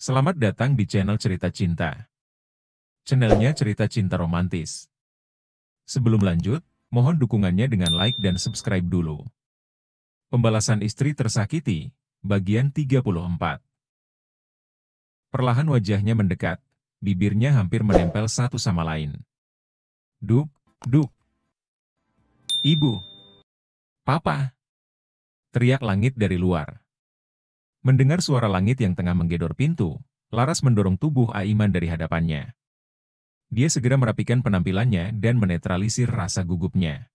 Selamat datang di channel Cerita Cinta. Channelnya cerita cinta romantis. Sebelum lanjut, mohon dukungannya dengan like dan subscribe dulu. Pembalasan istri tersakiti, bagian 34. Perlahan wajahnya mendekat, bibirnya hampir menempel satu sama lain. Duk, duk. Ibu. Papa. Teriak Langit dari luar. Mendengar suara Langit yang tengah menggedor pintu, Laras mendorong tubuh Aiman dari hadapannya. Dia segera merapikan penampilannya dan menetralisir rasa gugupnya.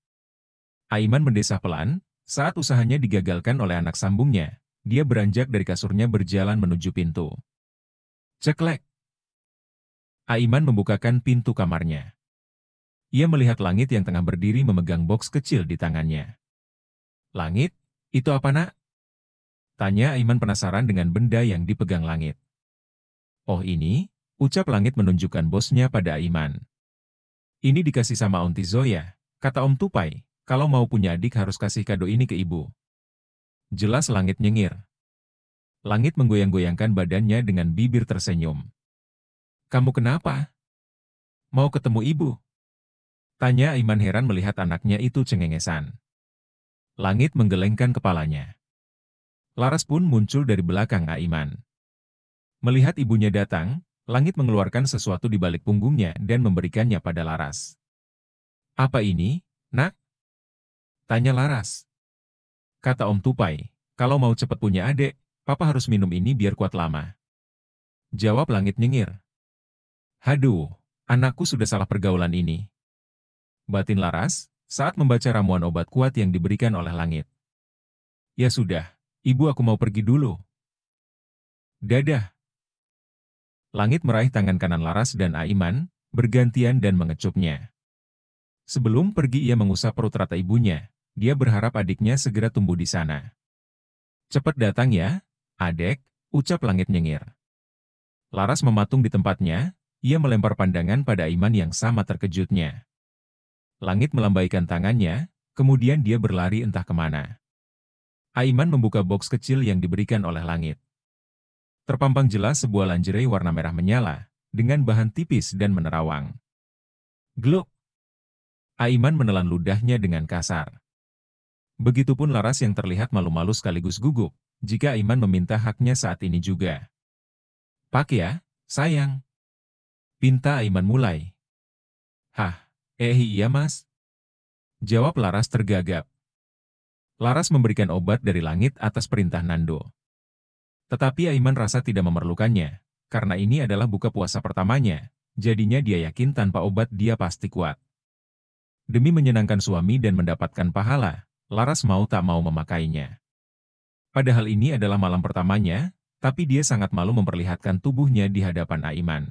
Aiman mendesah pelan, saat usahanya digagalkan oleh anak sambungnya, dia beranjak dari kasurnya berjalan menuju pintu. Ceklek. Aiman membukakan pintu kamarnya. Ia melihat Langit yang tengah berdiri memegang boks kecil di tangannya. Langit, itu apa nak? Tanya Aiman penasaran dengan benda yang dipegang Langit. Oh ini, ucap Langit menunjukkan bosnya pada Aiman. Ini dikasih sama Onti Zoya, kata Om Tupai, kalau mau punya adik harus kasih kado ini ke ibu. Jelas Langit nyengir. Langit menggoyang-goyangkan badannya dengan bibir tersenyum. Kamu kenapa? Mau ketemu ibu? Tanya Aiman heran melihat anaknya itu cengengesan. Langit menggelengkan kepalanya. Laras pun muncul dari belakang Aiman. Melihat ibunya datang, Langit mengeluarkan sesuatu di balik punggungnya dan memberikannya pada Laras. Apa ini, nak? Tanya Laras. Kata Om Tupai, kalau mau cepat punya adik, papa harus minum ini biar kuat lama. Jawab Langit nyengir. Haduh, anakku sudah salah pergaulan ini. Batin Laras, saat membaca ramuan obat kuat yang diberikan oleh Langit. Ya sudah, ibu aku mau pergi dulu. Dadah. Langit meraih tangan kanan Laras dan Aiman, bergantian dan mengecupnya. Sebelum pergi ia mengusap perut rata ibunya, dia berharap adiknya segera tumbuh di sana. Cepat datang ya, adek, ucap Langit nyengir. Laras mematung di tempatnya, ia melempar pandangan pada Aiman yang sama terkejutnya. Langit melambaikan tangannya, kemudian dia berlari entah kemana. Aiman membuka boks kecil yang diberikan oleh Langit. Terpampang jelas sebuah lingerie warna merah menyala, dengan bahan tipis dan menerawang. Gluk! Aiman menelan ludahnya dengan kasar. Begitupun Laras yang terlihat malu-malu sekaligus gugup, jika Aiman meminta haknya saat ini juga. Pak ya, sayang. Pinta Aiman mulai. Hah, iya mas. Jawab Laras tergagap. Laras memberikan obat dari Langit atas perintah Nando. Tetapi Aiman rasa tidak memerlukannya, karena ini adalah buka puasa pertamanya, jadinya dia yakin tanpa obat dia pasti kuat. Demi menyenangkan suami dan mendapatkan pahala, Laras mau tak mau memakainya. Padahal ini adalah malam pertamanya, tapi dia sangat malu memperlihatkan tubuhnya di hadapan Aiman.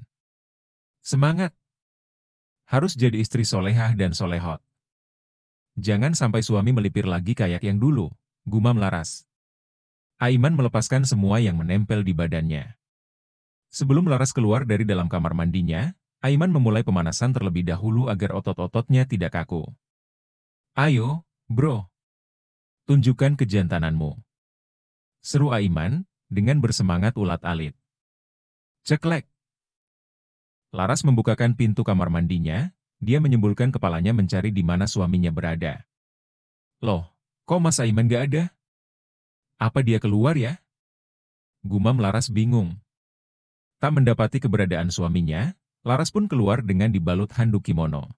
Semangat! Harus jadi istri solehah dan solehot. Jangan sampai suami melipir lagi kayak yang dulu, gumam Laras. Aiman melepaskan semua yang menempel di badannya. Sebelum Laras keluar dari dalam kamar mandinya, Aiman memulai pemanasan terlebih dahulu agar otot-ototnya tidak kaku. Ayo, bro. Tunjukkan kejantananmu. Seru Aiman, dengan bersemangat ulat-alit. Ceklek. Laras membukakan pintu kamar mandinya, dia menyembulkan kepalanya mencari di mana suaminya berada. Loh, kok Mas Aiman gak ada? Apa dia keluar ya? Gumam Laras bingung. Tak mendapati keberadaan suaminya, Laras pun keluar dengan dibalut handuk kimono.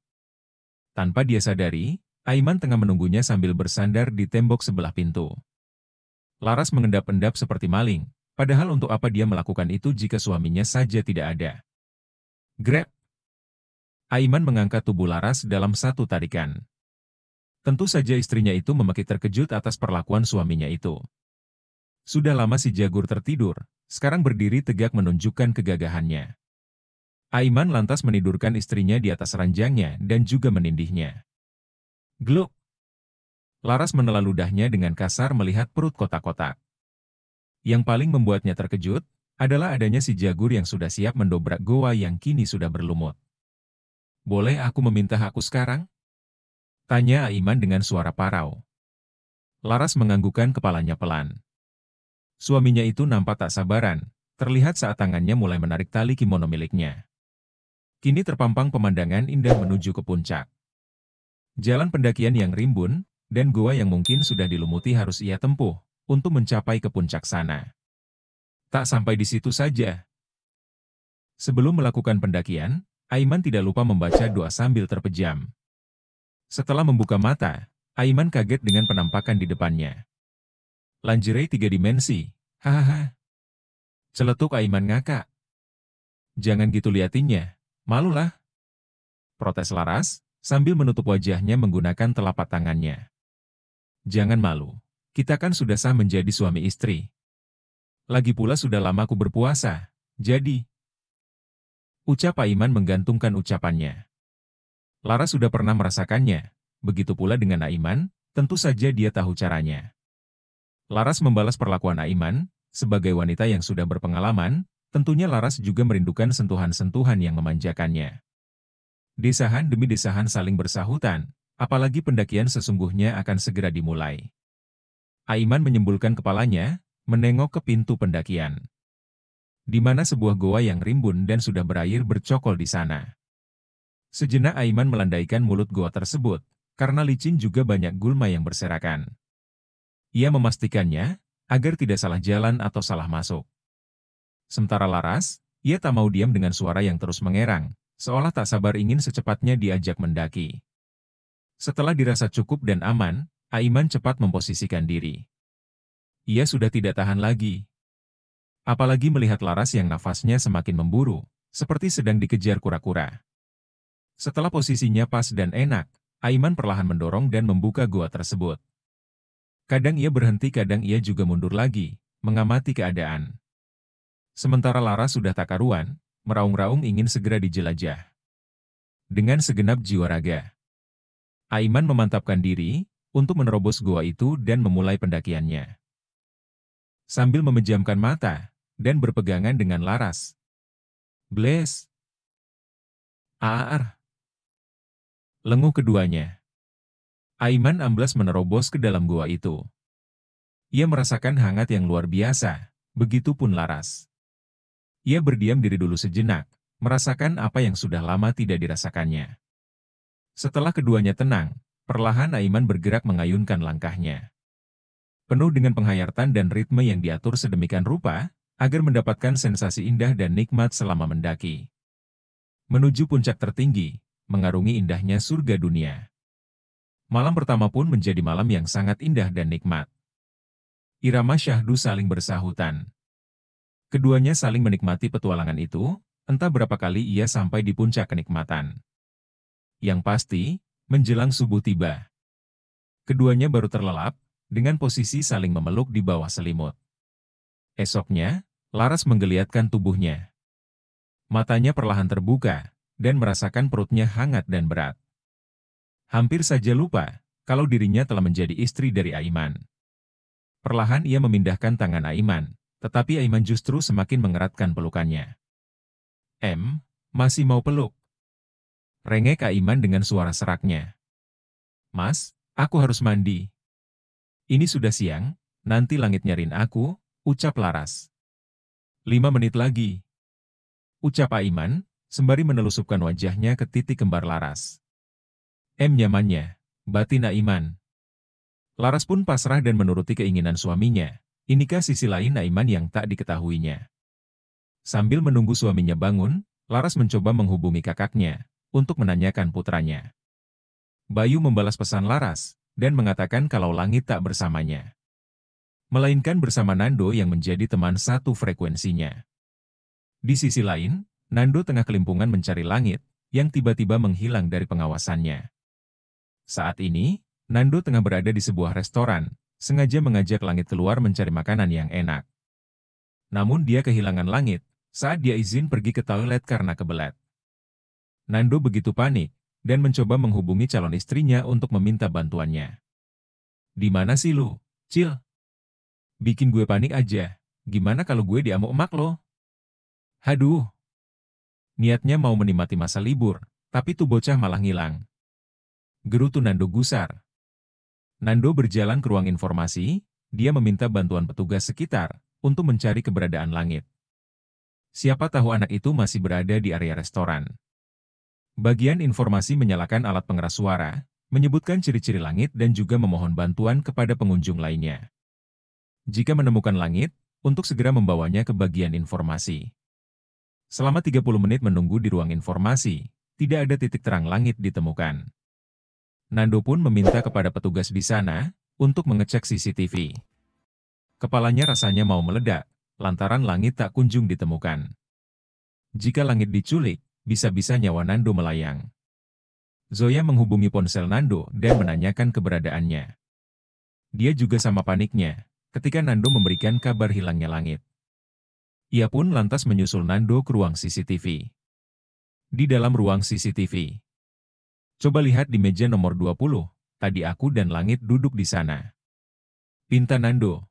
Tanpa dia sadari, Aiman tengah menunggunya sambil bersandar di tembok sebelah pintu. Laras mengendap-endap seperti maling, padahal untuk apa dia melakukan itu jika suaminya saja tidak ada. Grab! Aiman mengangkat tubuh Laras dalam satu tarikan. Tentu saja istrinya itu memaki terkejut atas perlakuan suaminya itu. Sudah lama si Jagur tertidur, sekarang berdiri tegak menunjukkan kegagahannya. Aiman lantas menidurkan istrinya di atas ranjangnya dan juga menindihnya. Gluk! Laras menelan ludahnya dengan kasar melihat perut kotak-kotak. Yang paling membuatnya terkejut, adalah adanya si Jagur yang sudah siap mendobrak goa yang kini sudah berlumut. Boleh aku meminta hakku sekarang? Tanya Aiman dengan suara parau. Laras menganggukkan kepalanya pelan. Suaminya itu nampak tak sabaran, terlihat saat tangannya mulai menarik tali kimono miliknya. Kini terpampang pemandangan indah menuju ke puncak. Jalan pendakian yang rimbun, dan goa yang mungkin sudah dilumuti harus ia tempuh, untuk mencapai ke puncak sana. Tak sampai di situ saja. Sebelum melakukan pendakian, Aiman tidak lupa membaca doa sambil terpejam. Setelah membuka mata, Aiman kaget dengan penampakan di depannya. Lingerie 3 dimensi, hahaha. Celetuk Aiman ngakak. Jangan gitu liatinnya, malulah. Protes Laras, sambil menutup wajahnya menggunakan telapak tangannya. Jangan malu, kita kan sudah sah menjadi suami istri. Lagi pula sudah lama aku berpuasa, jadi... Ucap Aiman menggantungkan ucapannya. Laras sudah pernah merasakannya, begitu pula dengan Aiman, tentu saja dia tahu caranya. Laras membalas perlakuan Aiman, sebagai wanita yang sudah berpengalaman, tentunya Laras juga merindukan sentuhan-sentuhan yang memanjakannya. Desahan demi desahan saling bersahutan, apalagi pendakian sesungguhnya akan segera dimulai. Aiman menyembulkan kepalanya, menengok ke pintu pendakian. Di mana sebuah goa yang rimbun dan sudah berair bercokol di sana. Sejenak Aiman melandaikan mulut goa tersebut, karena licin juga banyak gulma yang berserakan. Ia memastikannya, agar tidak salah jalan atau salah masuk. Sementara Laras, ia tak mau diam dengan suara yang terus mengerang, seolah tak sabar ingin secepatnya diajak mendaki. Setelah dirasa cukup dan aman, Aiman cepat memposisikan diri. Ia sudah tidak tahan lagi. Apalagi melihat Laras yang nafasnya semakin memburu, seperti sedang dikejar kura-kura. Setelah posisinya pas dan enak, Aiman perlahan mendorong dan membuka goa tersebut. Kadang ia berhenti, kadang ia juga mundur lagi, mengamati keadaan. Sementara Laras sudah tak karuan, meraung-raung ingin segera dijelajah. Dengan segenap jiwa raga, Aiman memantapkan diri untuk menerobos goa itu dan memulai pendakiannya. Sambil memejamkan mata dan berpegangan dengan Laras. Bles! Aar! Lenguh keduanya. Aiman amblas menerobos ke dalam goa itu. Ia merasakan hangat yang luar biasa, begitupun Laras. Ia berdiam diri dulu sejenak, merasakan apa yang sudah lama tidak dirasakannya. Setelah keduanya tenang, perlahan Aiman bergerak mengayunkan langkahnya. Penuh dengan penghayatan dan ritme yang diatur sedemikian rupa, agar mendapatkan sensasi indah dan nikmat selama mendaki. Menuju puncak tertinggi, mengarungi indahnya surga dunia. Malam pertama pun menjadi malam yang sangat indah dan nikmat. Irama syahdu saling bersahutan. Keduanya saling menikmati petualangan itu, entah berapa kali ia sampai di puncak kenikmatan. Yang pasti, menjelang subuh tiba. Keduanya baru terlelap, dengan posisi saling memeluk di bawah selimut. Esoknya, Laras menggeliatkan tubuhnya. Matanya perlahan terbuka, dan merasakan perutnya hangat dan berat. Hampir saja lupa, kalau dirinya telah menjadi istri dari Aiman. Perlahan ia memindahkan tangan Aiman, tetapi Aiman justru semakin mengeratkan pelukannya. Masih mau peluk? Rengek Aiman dengan suara seraknya. Mas, aku harus mandi. Ini sudah siang, nanti langit nyariin aku, ucap Laras. 5 menit lagi. Ucap Aiman, sembari menelusupkan wajahnya ke titik kembar Laras. Nyamannya, batin Aiman. Laras pun pasrah dan menuruti keinginan suaminya. Inikah sisi lain Aiman yang tak diketahuinya. Sambil menunggu suaminya bangun, Laras mencoba menghubungi kakaknya, untuk menanyakan putranya. Bayu membalas pesan Laras, dan mengatakan kalau langit tak bersamanya. Melainkan bersama Nando yang menjadi teman satu frekuensinya. Di sisi lain, Nando tengah kelimpungan mencari langit, yang tiba-tiba menghilang dari pengawasannya. Saat ini, Nando tengah berada di sebuah restoran, sengaja mengajak langit keluar mencari makanan yang enak. Namun dia kehilangan langit, saat dia izin pergi ke toilet karena kebelet. Nando begitu panik, dan mencoba menghubungi calon istrinya untuk meminta bantuannya. Di mana sih lu, Cil? Bikin gue panik aja, gimana kalau gue diamuk emak lo? Haduh. Niatnya mau menikmati masa libur, tapi tuh bocah malah ngilang. Gerutu Nando gusar. Nando berjalan ke ruang informasi, dia meminta bantuan petugas sekitar, untuk mencari keberadaan langit. Siapa tahu anak itu masih berada di area restoran. Bagian informasi menyalakan alat pengeras suara, menyebutkan ciri-ciri langit dan juga memohon bantuan kepada pengunjung lainnya. Jika menemukan langit, untuk segera membawanya ke bagian informasi. Selama 30 menit menunggu di ruang informasi, tidak ada titik terang langit ditemukan. Nando pun meminta kepada petugas di sana untuk mengecek CCTV. Kepalanya rasanya mau meledak, lantaran langit tak kunjung ditemukan. Jika langit diculik, bisa-bisa nyawa Nando melayang. Zoya menghubungi ponsel Nando dan menanyakan keberadaannya. Dia juga sama paniknya ketika Nando memberikan kabar hilangnya langit. Ia pun lantas menyusul Nando ke ruang CCTV. Di dalam ruang CCTV. Coba lihat di meja nomor 20, tadi aku dan langit duduk di sana. Pinta Nando.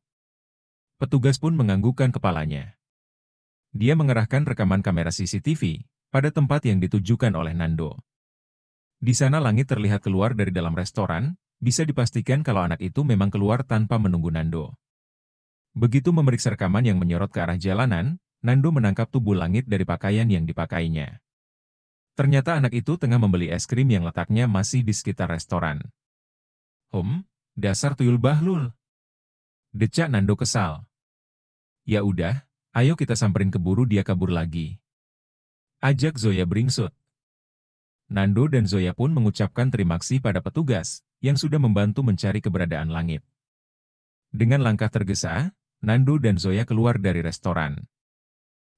Petugas pun menganggukkan kepalanya. Dia mengerahkan rekaman kamera CCTV pada tempat yang ditujukan oleh Nando. Di sana langit terlihat keluar dari dalam restoran, bisa dipastikan kalau anak itu memang keluar tanpa menunggu Nando. Begitu memeriksa rekaman yang menyorot ke arah jalanan, Nando menangkap tubuh langit dari pakaian yang dipakainya. Ternyata anak itu tengah membeli es krim yang letaknya masih di sekitar restoran. Dasar tuyul bahlul. Decak Nando kesal. Ya udah, ayo kita samperin keburu dia kabur lagi. Ajak Zoya beringsut. Nando dan Zoya pun mengucapkan terima kasih pada petugas yang sudah membantu mencari keberadaan langit. Dengan langkah tergesa, Nando dan Zoya keluar dari restoran.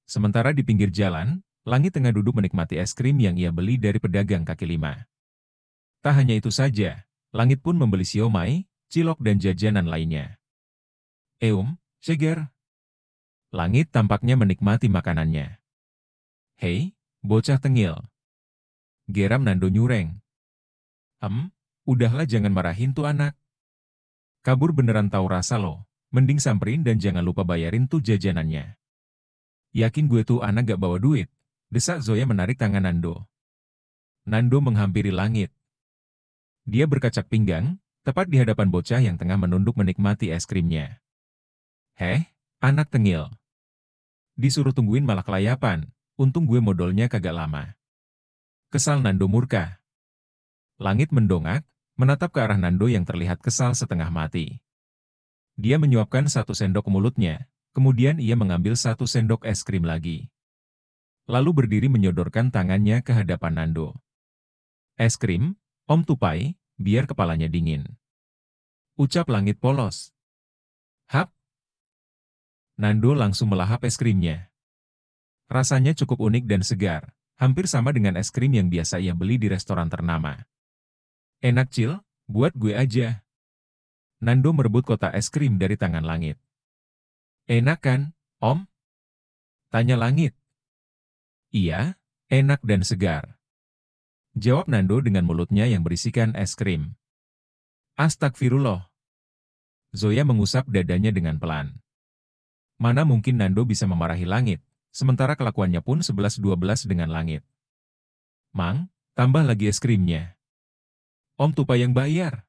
Sementara di pinggir jalan, Langit tengah duduk menikmati es krim yang ia beli dari pedagang kaki lima. Tak hanya itu saja, Langit pun membeli siomay, cilok dan jajanan lainnya. Seger. Langit tampaknya menikmati makanannya. Hei, bocah tengil. Geram Nando nyureng. Udahlah jangan marahin tuh anak. Kabur beneran tahu rasa lo, mending samperin dan jangan lupa bayarin tuh jajanannya. Yakin gue tuh anak gak bawa duit, desak Zoya menarik tangan Nando. Nando menghampiri Langit. Dia berkacak pinggang, tepat di hadapan bocah yang tengah menunduk menikmati es krimnya. Anak tengil. Disuruh tungguin malah kelayapan, untung gue modalnya kagak lama. Kesal Nando murka. Langit mendongak, menatap ke arah Nando yang terlihat kesal setengah mati. Dia menyuapkan 1 sendok ke mulutnya, kemudian ia mengambil 1 sendok es krim lagi. Lalu berdiri menyodorkan tangannya ke hadapan Nando. Es krim, Om tupai, biar kepalanya dingin. Ucap Langit polos. Hap. Nando langsung melahap es krimnya. Rasanya cukup unik dan segar, hampir sama dengan es krim yang biasa ia beli di restoran ternama. Enak Cil, buat gue aja. Nando merebut kotak es krim dari tangan Langit. Enak kan, Om? Tanya Langit. Iya, enak dan segar. Jawab Nando dengan mulutnya yang berisikan es krim. Astagfirullah. Zoya mengusap dadanya dengan pelan. Mana mungkin Nando bisa memarahi Langit, sementara kelakuannya pun 11-12 dengan Langit. Mang, tambah lagi es krimnya. Om tupai yang bayar.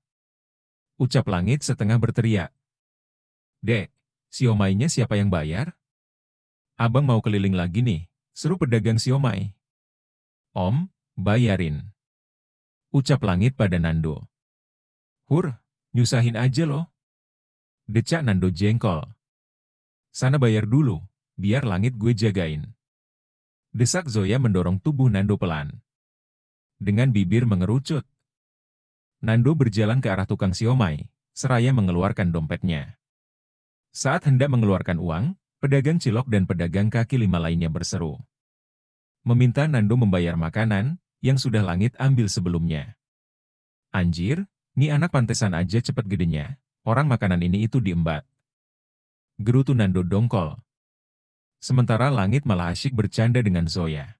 Ucap Langit setengah berteriak. Dek, siomaynya siapa yang bayar? Abang mau keliling lagi nih, seru pedagang siomay. Om, bayarin. Ucap Langit pada Nando. Nyusahin aja loh. Decak Nando jengkol. Sana bayar dulu, biar Langit gue jagain. Desak Zoya mendorong tubuh Nando pelan. Dengan bibir mengerucut. Nando berjalan ke arah tukang siomay, seraya mengeluarkan dompetnya. Saat hendak mengeluarkan uang, pedagang cilok dan pedagang kaki lima lainnya berseru. Meminta Nando membayar makanan yang sudah Langit ambil sebelumnya. Anjir, nih anak pantesan aja cepet gedenya, orang makanan ini itu diembat. Gerutu Nando dongkol. Sementara Langit malah asyik bercanda dengan Zoya.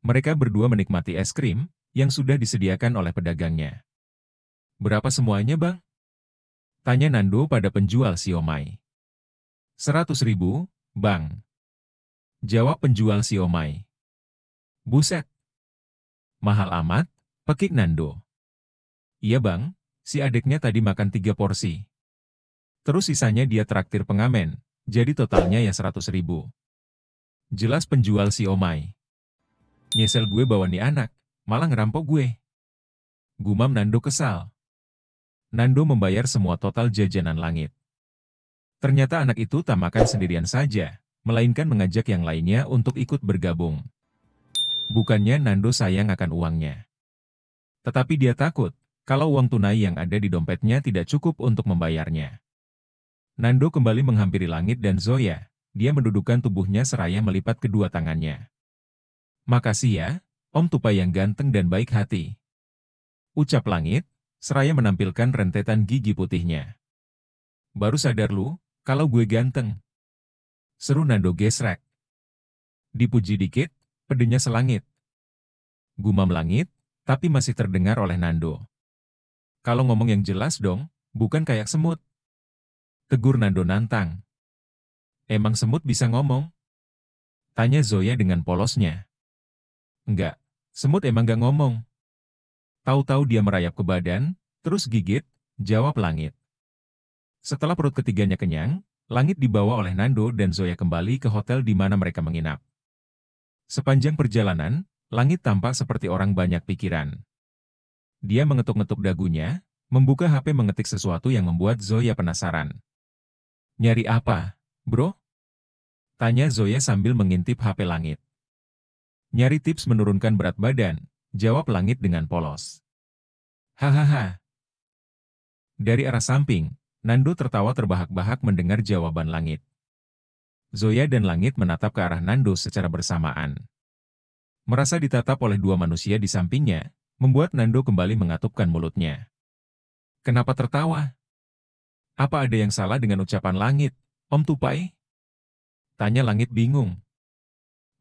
Mereka berdua menikmati es krim yang sudah disediakan oleh pedagangnya. Berapa semuanya bang? Tanya Nando pada penjual siomay. 100.000, bang. Jawab penjual siomay. Buset. Mahal amat, pekik Nando. Iya bang, si adiknya tadi makan 3 porsi. Terus sisanya dia traktir pengamen, jadi totalnya ya 100.000. Jelas penjual siomay. Nyesel gue bawa nih anak, malah ngerampok gue. Gumam Nando kesal. Nando membayar semua total jajanan Langit. Ternyata anak itu tak makan sendirian saja, melainkan mengajak yang lainnya untuk ikut bergabung. Bukannya Nando sayang akan uangnya. Tetapi dia takut, kalau uang tunai yang ada di dompetnya tidak cukup untuk membayarnya. Nando kembali menghampiri Langit dan Zoya, dia mendudukkan tubuhnya seraya melipat kedua tangannya. Makasih ya, Om Tupai yang ganteng dan baik hati. Ucap Langit, seraya menampilkan rentetan gigi putihnya. Baru sadar lu, kalau gue ganteng. Seru Nando gesrek. Dipuji dikit, pedenya selangit. Gumam Langit, tapi masih terdengar oleh Nando. Kalau ngomong yang jelas dong, bukan kayak semut. Tegur Nando nantang. Emang semut bisa ngomong? Tanya Zoya dengan polosnya. Enggak, semut emang gak ngomong. Tahu-tahu dia merayap ke badan, terus gigit, jawab Langit. Setelah perut ketiganya kenyang, Langit dibawa oleh Nando dan Zoya kembali ke hotel di mana mereka menginap. Sepanjang perjalanan, Langit tampak seperti orang banyak pikiran. Dia mengetuk-ngetuk dagunya, membuka HP mengetik sesuatu yang membuat Zoya penasaran. Nyari apa, bro? Tanya Zoya sambil mengintip HP Langit. Nyari tips menurunkan berat badan, jawab Langit dengan polos. Hahaha. Dari arah samping, Nando tertawa terbahak-bahak mendengar jawaban Langit. Zoya dan Langit menatap ke arah Nando secara bersamaan. Merasa ditatap oleh dua manusia di sampingnya, membuat Nando kembali mengatupkan mulutnya. Kenapa tertawa? Apa ada yang salah dengan ucapan Langit, Om Tupai? Tanya Langit bingung.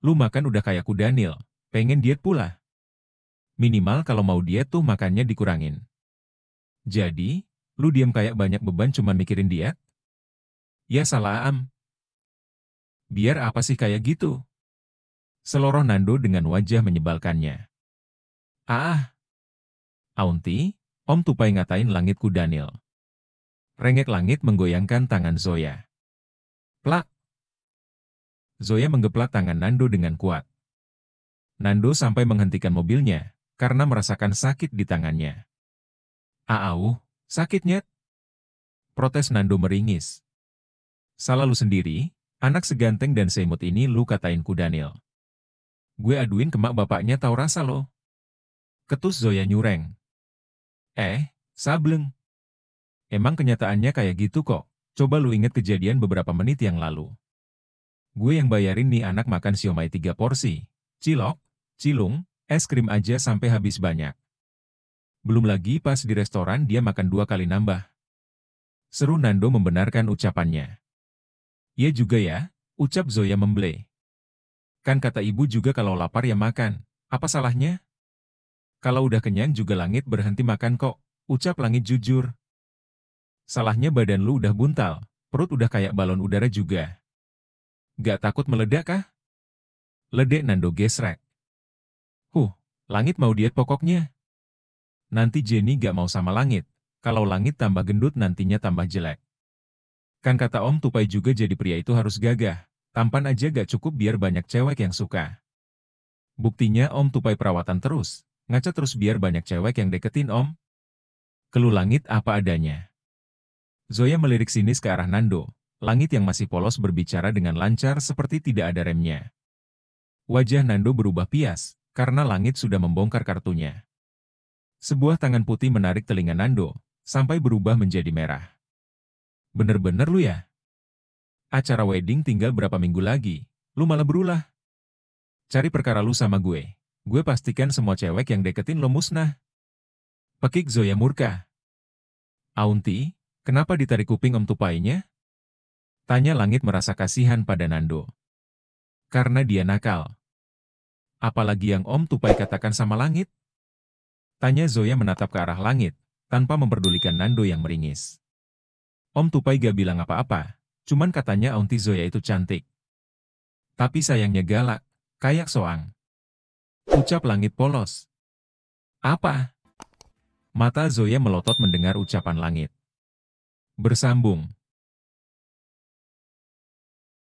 Lu makan udah kayak Kudanil, pengen diet pula. Minimal kalau mau diet tuh makannya dikurangin. Jadi, lu diam kayak banyak beban cuma mikirin diet? Ya salah am. Biar apa sih kayak gitu? Seloroh Nando dengan wajah menyebalkannya. Ah, Aunty, Om Tupai ngatain Langit Kudanil. Rengek Langit menggoyangkan tangan Zoya. Plak. Zoya menggeplak tangan Nando dengan kuat. Nando sampai menghentikan mobilnya, karena merasakan sakit di tangannya. Sakitnya? Protes Nando meringis. Salah lu sendiri, anak seganteng dan semut ini lu katain Kudanil. Gue aduin ke mak bapaknya tahu rasa lo. Ketus Zoya nyureng. Sableng. Emang kenyataannya kayak gitu kok, coba lu inget kejadian beberapa menit yang lalu. Gue yang bayarin nih anak makan siomay 3 porsi, cilok, cilung, es krim aja sampai habis banyak. Belum lagi pas di restoran dia makan 2 kali nambah. Seru Nando membenarkan ucapannya. Iya juga ya, ucap Zoya memble. Kan kata ibu juga kalau lapar ya makan, apa salahnya? Kalau udah kenyang juga Langit berhenti makan kok, ucap Langit jujur. Salahnya badan lu udah buntal, perut udah kayak balon udara juga. Gak takut meledak kah? Ledek Nando gesrek. Langit mau diet pokoknya. Nanti Jenny gak mau sama Langit, kalau Langit tambah gendut nantinya tambah jelek. Kan kata Om Tupai juga jadi pria itu harus gagah, tampan aja gak cukup biar banyak cewek yang suka. Buktinya Om Tupai perawatan terus, ngaca terus biar banyak cewek yang deketin Om. Keluh Langit apa adanya. Zoya melirik sinis ke arah Nando, Langit yang masih polos berbicara dengan lancar seperti tidak ada remnya. Wajah Nando berubah pias, karena Langit sudah membongkar kartunya. Sebuah tangan putih menarik telinga Nando, sampai berubah menjadi merah. Bener-bener lu ya? Acara wedding tinggal berapa minggu lagi, lu malah berulah. Cari perkara lu sama gue pastikan semua cewek yang deketin lo musnah. Pekik Zoya murka. Aunty, kenapa ditarik kuping Om Tupainya? Tanya Langit merasa kasihan pada Nando. Karena dia nakal. Apalagi yang Om Tupai katakan sama Langit? Tanya Zoya menatap ke arah Langit, tanpa memperdulikan Nando yang meringis. Om Tupai gak bilang apa-apa, cuman katanya Aunty Zoya itu cantik. Tapi sayangnya galak, kayak soang. Ucap Langit polos. Apa? Mata Zoya melotot mendengar ucapan Langit. Bersambung.